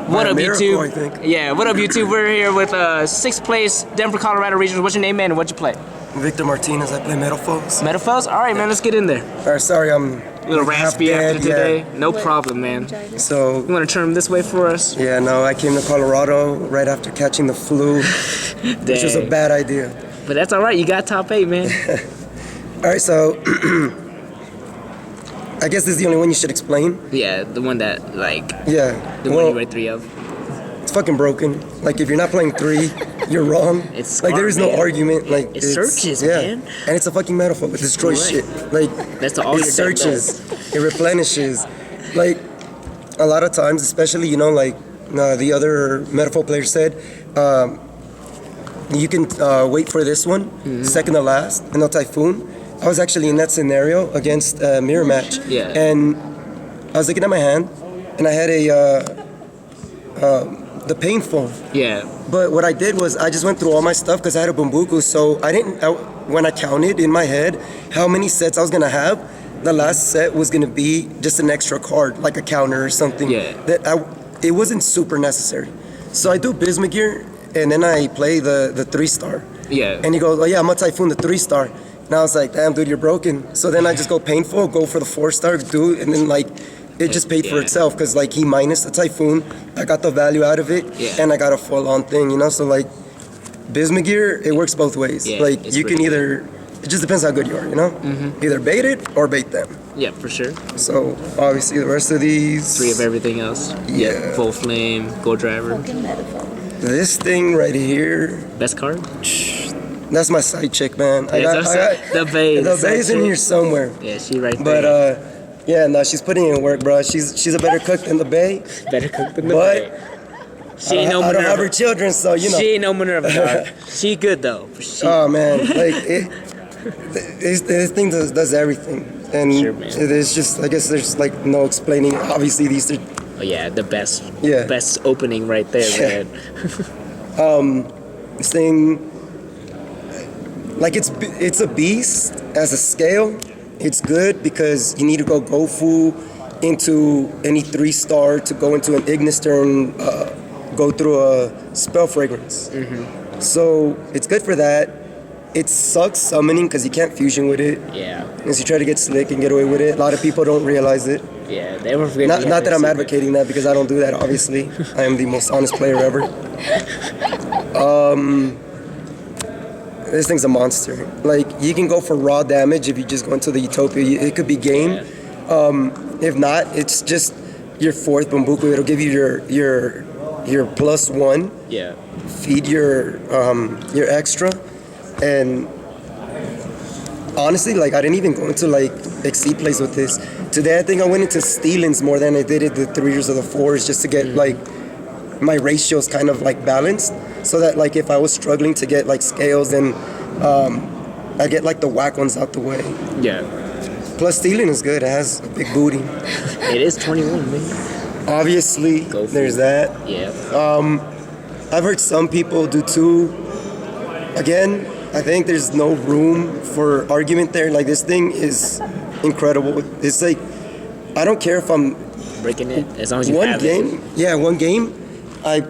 What up, Miracle, YouTube? I think. Yeah, what up, YouTube? We're here with 6th place Denver, Colorado Regionals. What's your name, man, and what'd you play? Victor Martinez. I play Metalfoes. Metalfoes? All right, man, let's get in there. All right, sorry, I'm A little half raspy dead, after today. No problem, man. So, You want to turn them this way for us? yeah, no, I came to Colorado right after catching the flu, which was a Dang. bad idea. But that's all right. You got top 8, man. All right, so I guess this is the only one you should explain. Yeah, the one that, like, Yeah, the one you rate 3 of. it's fucking broken. Like, if you're not playing 3, you're wrong. It's like, smart, there is no man. argument. Like, It searches, yeah. man. And it's a fucking Metalfoes. It destroys Right. shit. Like, That's all it your deck searches. It replenishes. Like, a lot of times, especially, you know, like the other Metalfoes player said, you can wait for this one, second to last, and no Typhoon. I was actually in that scenario against Mirror Match. Yeah. And I was looking at my hand, and I had the Painful. Yeah. But what I did was I just went through all my stuff because I had a Bumbuku. So I didn't, when I counted in my head how many sets I was going to have, the last set was going to be just an extra card, like a counter or something. Yeah. It wasn't super necessary. So I do Bismugear, and then I play the 3-star. Yeah. And he goes, oh yeah, I'm a Typhoon, the 3-star. And I was like, damn, dude, you're broken. So then I just go Painful, go for the 4-star, do, and then like, it just paid for Yeah. itself because like he minus the Typhoon, I got the value out of it, Yeah. and I got a full-on thing, you know. So like, Bismugear, it works both ways. Yeah, like it's you can pretty either, it just depends how good you are, you know. Either bait it or bait them. Yeah, for sure. So obviously the rest of these, 3 of everything else. Yeah. Full Flame, Gold Driver. this thing right here, Best card? that's my side chick, man. I Yeah, got the Bay. the bae's in here somewhere. Yeah, she right But there. yeah, no, she's putting in work, bro. She's a better cook than the bae. Better cook than the But Bay. She ain't no I don't have her Minerva. children, so you know. She ain't no Minerva, dog. She good though. She, Oh man, like this thing does everything, and Sure, man. it's just, I guess there's like no explaining. Obviously, these are oh yeah, the best. Yeah. Best opening right there, Yeah. man. this thing. Like it's a beast as a scale. It's good because you need to go Gofu into any 3-star to go into an Ignister and go through a spell fragrance. So it's good for that. It sucks summoning because you can't fusion with it. Yeah. As you try to get slick and get away with it. A lot of people don't realize it. Yeah. They were forgetting. Not that I'm advocating that because I don't do that, obviously. I am the most honest player ever. This thing's a monster. Like, you can go for raw damage if you just go into the Utopia. It could be game. If not, it's just your 4th Bumbuku. It'll give you your +1. Yeah. Feed your extra. And honestly, like, I didn't even go into like exceed plays with this. Today I think I went into Stealings more than I did the 3s or the 4s just to get like my ratios kind of like balanced, so that like if I was struggling to get like scales, then I get like the whack ones out the way. Yeah. Plus Stealing is good. It has a big booty. It is 21, man. Obviously, Go for there's it. that. Yeah. I've heard some people do 2. Again, I think there's no room for argument there. Like, this thing is incredible. It's like, I don't care if I'm Breaking it as long as you one have game. it. Yeah, one game. I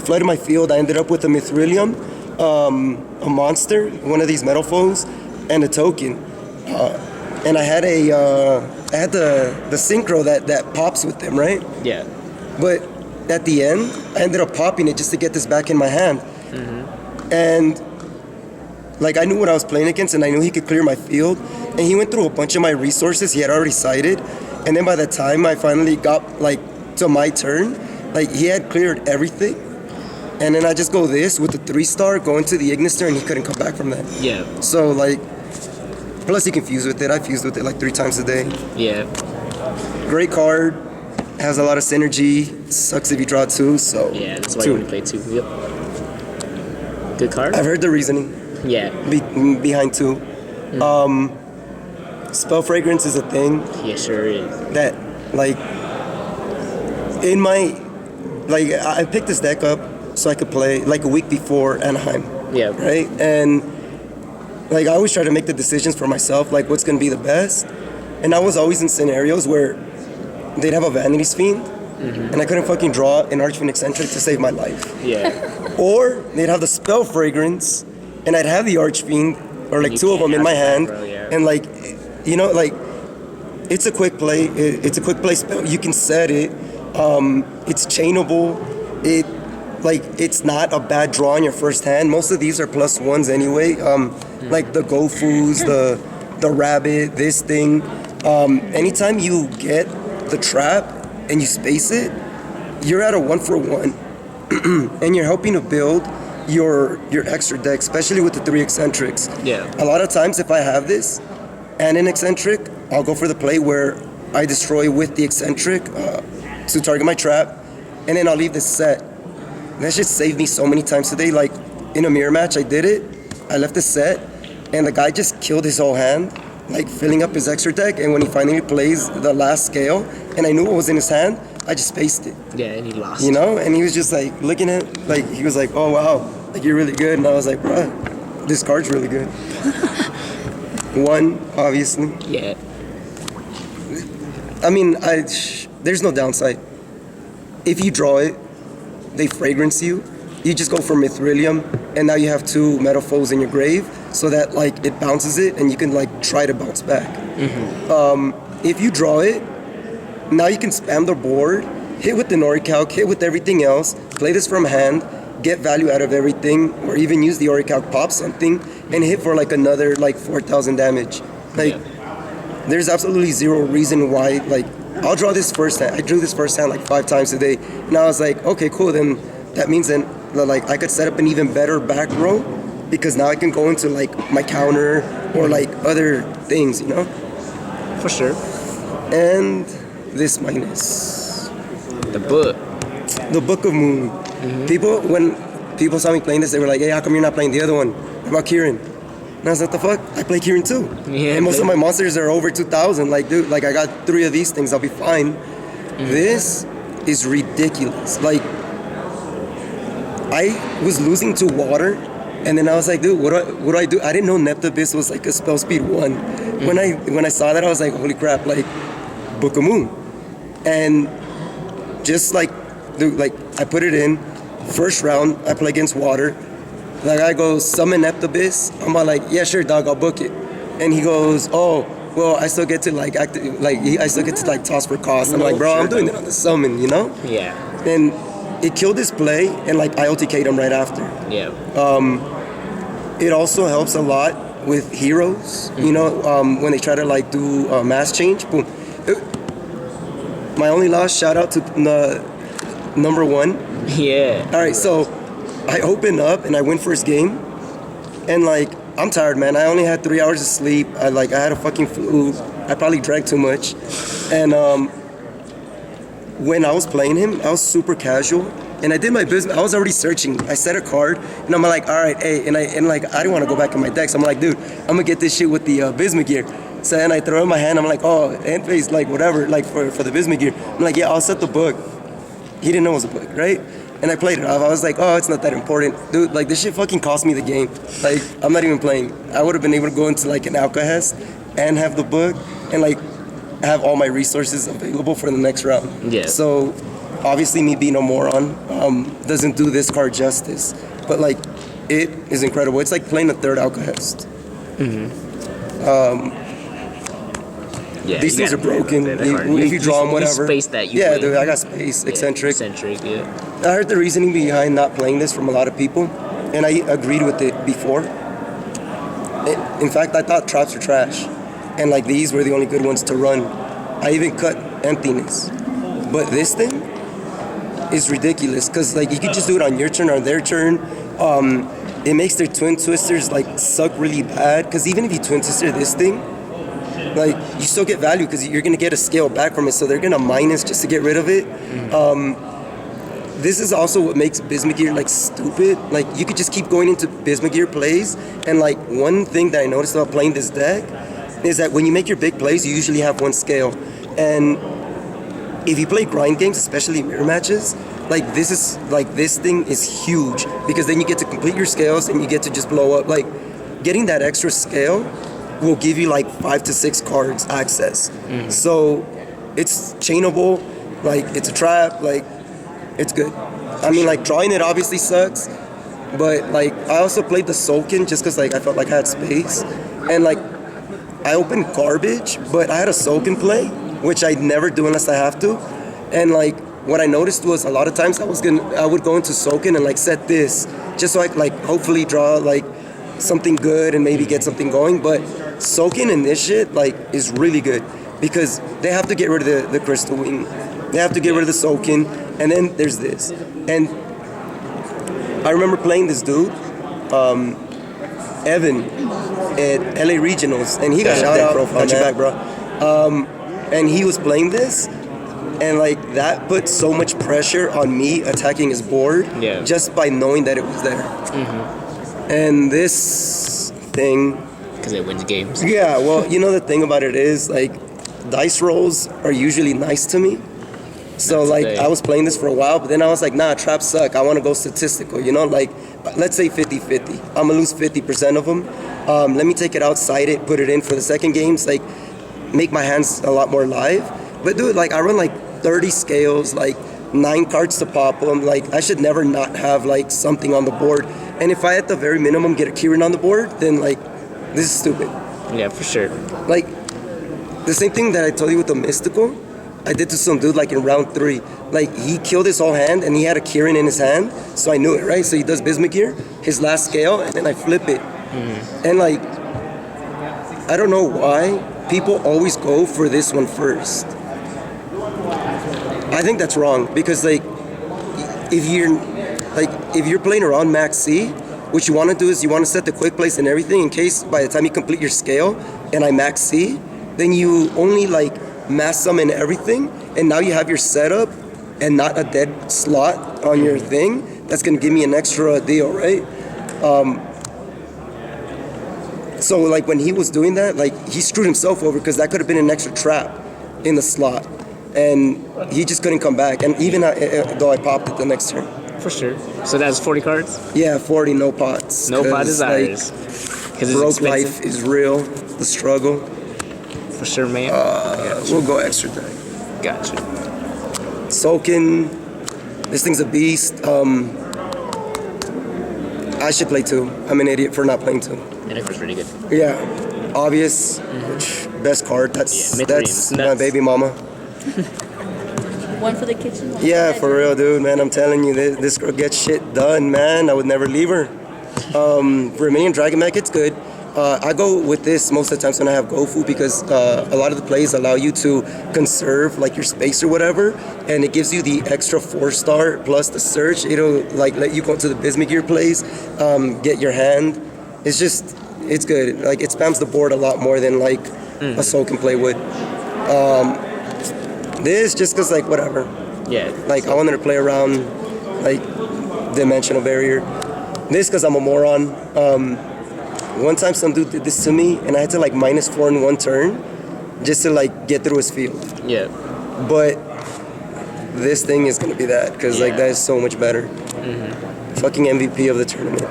flooded my field. I ended up with a Mithrilium, a monster, one of these Metalfoes, and a token. And I had the synchro that pops with them, right? Yeah. But at the end, I ended up popping it just to get this back in my hand. And like, I knew what I was playing against, and I knew he could clear my field. And he went through a bunch of my resources he had already cited. And then by the time I finally got like to my turn, like, he had cleared everything. And then I just go this with the 3-star, go into the Ignister, and he couldn't come back from that. Yeah. So like, plus he can fuse with it. I fused with it like 3 times a day. Yeah. Great card, has a lot of synergy. Sucks if you draw 2, so Yeah. That's why 2. you only play 2. Yep. Good card. I've heard the reasoning Yeah. behind 2. Spell fragrance is a thing Yeah, sure is. that, like, in my, like, I picked this deck up so I could play like a week before Anaheim, Yeah. right? And like, I always try to make the decisions for myself, like what's gonna be the best. And I was always in scenarios where they'd have a Vanity's Fiend, and I couldn't fucking draw an Archfiend eccentric to save my life. Yeah. Or they'd have the spell fragrance, and I'd have the Archfiend, or like You two of can't them in my have hand, that, bro, yeah. and like, you know, like, it's a quick play. It's a quick play spell. You can set it. It's chainable. It's not a bad draw in your first hand. Most of these are +1s anyway. Like the Gofus, the rabbit, this thing. Anytime you get the trap and you space it, you're at a 1-for-1, and you're helping to build your extra deck, especially with the 3 eccentrics. Yeah. A lot of times, if I have this and an eccentric, I'll go for the play where I destroy with the eccentric to target my trap, and then I'll leave this set. That shit saved me so many times today. Like in a mirror match, I did it. I left the set, and the guy just killed his whole hand, like filling up his extra deck. And when he finally plays the last scale, and I knew what was in his hand, I just spaced it. Yeah, and he lost. You know, and he was just like looking at, like he was like, "Oh wow, like you're really good," and I was like, "Bruh, this card's really good." 1, obviously. Yeah. I mean, there's no downside. If you draw it, they fragrance you. You just go for Mithrilium, and now you have 2 Metalfoes in your grave, so that like it bounces it, and you can like try to bounce back. If you draw it, now you can spam the board, hit with the Orichalc, hit with everything else, play this from hand, get value out of everything, or even use the Orichalc, pop something, and hit for like another like 4,000 damage. Like, there's absolutely zero reason why. Like, I'll draw this first hand. I drew this first hand like 5 times today, and I was like, okay, cool. Then that means then like I could set up an even better back row, because now I can go into like my counter or like other things, you know. For sure. And this minus The book. the Book of Moon. When people saw me playing this, they were like, "Hey, how come you're not playing the other one? What about Kieran?" And I was like, "The fuck? I play Kieran too." Yeah, and most of baby. my monsters are over 2,000. Like, dude, like I got 3 of these things. I'll be fine. This is ridiculous. Like, I was losing to water, and then I was like, dude, what do I do? I didn't know Neptabyss was like a spell speed 1. When I saw that, I was like, holy crap, like Book of Moon. And just like, dude, like I put it in. First round, I play against water. The guy goes, summon Neptabyss. I'm all like, yeah, sure, dog, I'll book it. And he goes, oh, well, I still get to like I still get to like toss for cost. I'm like, bro, I'm doing it on the summon, you know? Yeah. And it killed his play, and like I OTK'd him right after. Yeah. It also helps a lot with heroes, you know, when they try to like do mass change. Boom. My only loss, shout out to number 1. Yeah. All right, so I open up and I win first game, and like I'm tired, man. I only had 3 hours of sleep. I had a fucking flu. I probably drank too much, and when I was playing him, I was super casual, and I did my business. I was already searching. I set a card, and I'm like, all right, hey, and I didn't want to go back in my deck, so I'm like, dude, I'm gonna get this shit with the Bismugear. So and I throw in my hand. I'm like, oh, end phase, like whatever, like for the Bismugear. I'm like, yeah, I'll set the book. He didn't know it was a book, right? And I played it off. I was like, oh, it's not that important. Dude, like this shit fucking cost me the game. Like, I'm not even playing. I would have been able to go into like an Alcahest and have the book and like have all my resources available for the next round. Yeah. So obviously me being a moron doesn't do this card justice. But like, it is incredible. It's like playing a 3rd Alcahest. Yeah, These things are broken. If you draw them, whatever. You space that. You yeah, win. dude, I got space. Eccentric. Eccentric, yeah. I heard the reasoning behind not playing this from a lot of people, and I agreed with it before. In fact, I thought traps were trash, and like these were the only good ones to run. I even cut Emptiness. But this thing is ridiculous, because like you could just do it on your turn or their turn. It makes their Twin Twisters like suck really bad, because even if you Twin Twister this thing, like you still get value because you're gonna get a scale back from it, so they're gonna minus just to get rid of it. This is also what makes Bismugear like stupid. Like you could just keep going into Bismugear plays, and like one thing that I noticed about playing this deck is that when you make your big plays, you usually have 1 scale, and if you play grind games, especially mirror matches, like this thing is huge, because then you get to complete your scales and you get to just blow up. Like getting that extra scale will give you like 5 to 6 cards access. So it's chainable. Like, it's a trap. Like, it's good. I mean, like, drawing it obviously sucks. But, like, I also played the Soakin' just because, like, I felt like I had space. And, like, I opened garbage, but I had a Soakin' play, which I never do unless I have to. And, like, what I noticed was a lot of times I would go into Soakin' and, like, set this just so I could, like, hopefully draw, like, something good and maybe get something going. But Soakin' in this shit, like, is really good because they have to get rid of the Crystal Wing. They have to get rid of the Soakin', and then there's this. And I remember playing this dude, Evan, at LA Regionals, and he got Shout that out. profile. Got you back, bro. And he was playing this, and like that put so much pressure on me attacking his board just by knowing that it was there. And this thing, because it wins games. yeah, well, you know the thing about it is like dice rolls are usually nice to me. So like I was playing this for a while, but then I was like, nah, traps suck. I want to go statistical, you know, like let's say 50-50. I'm gonna lose 50% of them. Let me take it outside it, put it in for the second games, like make my hands a lot more live. But dude, like I run like 30 scales, like 9 cards to pop them. Like I should never not have like something on the board. And if I at the very minimum get a Kieran on the board, then like this is stupid. Yeah, for sure. Like the same thing that I told you with the mystical, I did to some dude like in round 3. Like he killed his whole hand and he had a Kieran in his hand, so I knew it, right? So he does Bismugear, his last scale, and then I flip it. And like, I don't know why people always go for this one first. I think that's wrong because like, if you're playing around max C, what you want to do is you want to set the quick place and everything in case by the time you complete your scale and I max C, then you only like mass summon everything, and now you have your setup and not a dead slot on your thing. That's gonna give me an extra deal, right? So like when he was doing that, like he screwed himself over because that could have been an extra trap in the slot, and he just couldn't come back. And even though I popped it the next turn. For sure. So that's 40 cards? Yeah, 40, no pots. No pot desires. Because like, broke life is real. The struggle. For sure, man. We'll go extra deck. Gotcha. Soakin'. This thing's a beast. I should play 2. I'm an idiot for not playing 2. Jennifer's pretty good. Yeah. Obvious. Which, best card. That's my baby mama. One for the kitchen. One Yeah, for for real, dude, man. I'm telling you, this girl gets shit done, man. I would never leave her. Vermilion Dragon Mech, it's good. I go with this most of the times when I have GoFu because a lot of the plays allow you to conserve like your space or whatever, and it gives you the extra 4-star plus the search. It'll like let you go to the Bismugear plays, get your hand. It's good. Like it spams the board a lot more than like a Soakin' play would. This just cause like whatever. Yeah. Like I wanted to play around like dimensional barrier. This cause I'm a moron. One time some dude did this to me and I had to like -4 in 1 turn just to like get through his field. Yeah. But this thing is gonna be that because like that is so much better. Fucking MVP of the tournament.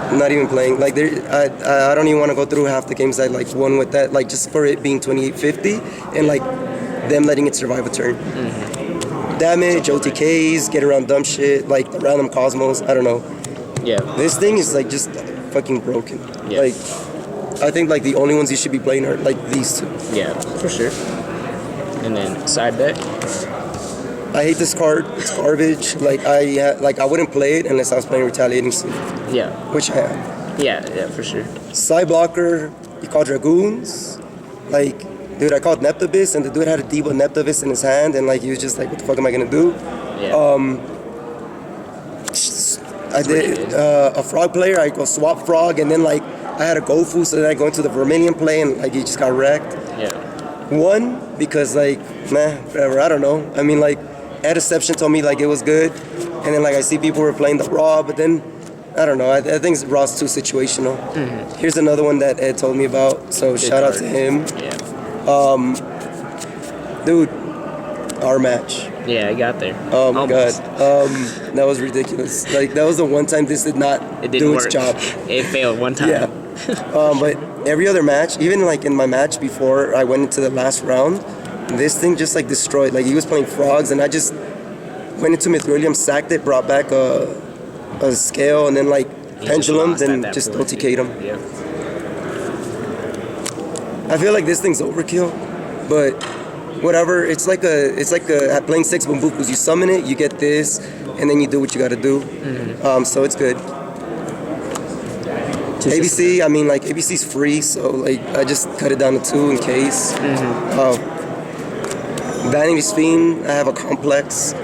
I'm not even playing. Like I don't even want to go through half the games I like won with that. Like just for it being 2850 and like them letting it survive a turn. Damage, OTKs, get around dumb shit, like the random cosmos. I don't know. Yeah. This thing is like just fucking broken. Yeah. Like I think like the only ones you should be playing are like these 2. Yeah, for sure. And then side deck. I hate this card. It's garbage. Like I wouldn't play it unless I was playing Retaliating Sleep, Yeah. which I am. Yeah, for sure. Side blocker. You call Dragoons. Like, dude, I called Neptibus, and the dude had a Debo Neptibus in his hand, and like he was just like, what the fuck am I gonna do? Yeah. I did a frog player. I go swap frog, and then like I had a GoFu, so then I go into the Vermilion play, and like he just got wrecked. Yeah. 1 because like whatever. I don't know. I mean like Ed Deception told me like it was good, and then like I see people were playing the Raw, but then I don't know. I think Raw's too situational. Here's another one that Ed told me about. So shout out to him. Yeah. Dude, our match. Yeah, I got there. Oh my Almost. god. That was ridiculous. Like that was the one time this did not It didn't do work. its job. It failed one time. Yeah. But every other match, even like in my match before I went into the last round, this thing just like destroyed. Like he was playing frogs, and I just went into Mithrilium, sacked it, brought back a scale, and then like pendulum, then just OTK'd him. Yeah. I feel like this thing's overkill, but whatever. It's like playing 6 Bambukus. You summon it, you get this, and then you do what you got to do. So it's good. ABC, I mean, like ABC's free, so like I just cut it down to 2 in case. Vanity's Fiend, I have a complex,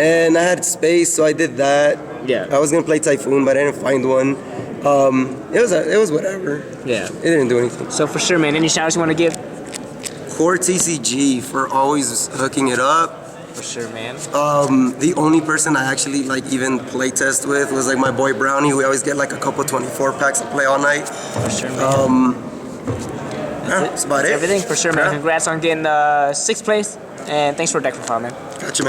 and I had space, so I did that. Yeah. I was gonna play Typhoon, but I didn't find one. It was whatever. Yeah. It didn't do anything. So for sure, man. Any shout outs you want to give? Core TCG for always hooking it up. For sure, man. The only person I actually like even play test with was like my boy Brownie, who we always get like a couple 24 packs to play all night. For sure, man. That's about it. Everything for sure, man. Yeah. Congrats on getting 6th place, and thanks for deck for fun, man. Gotcha, man.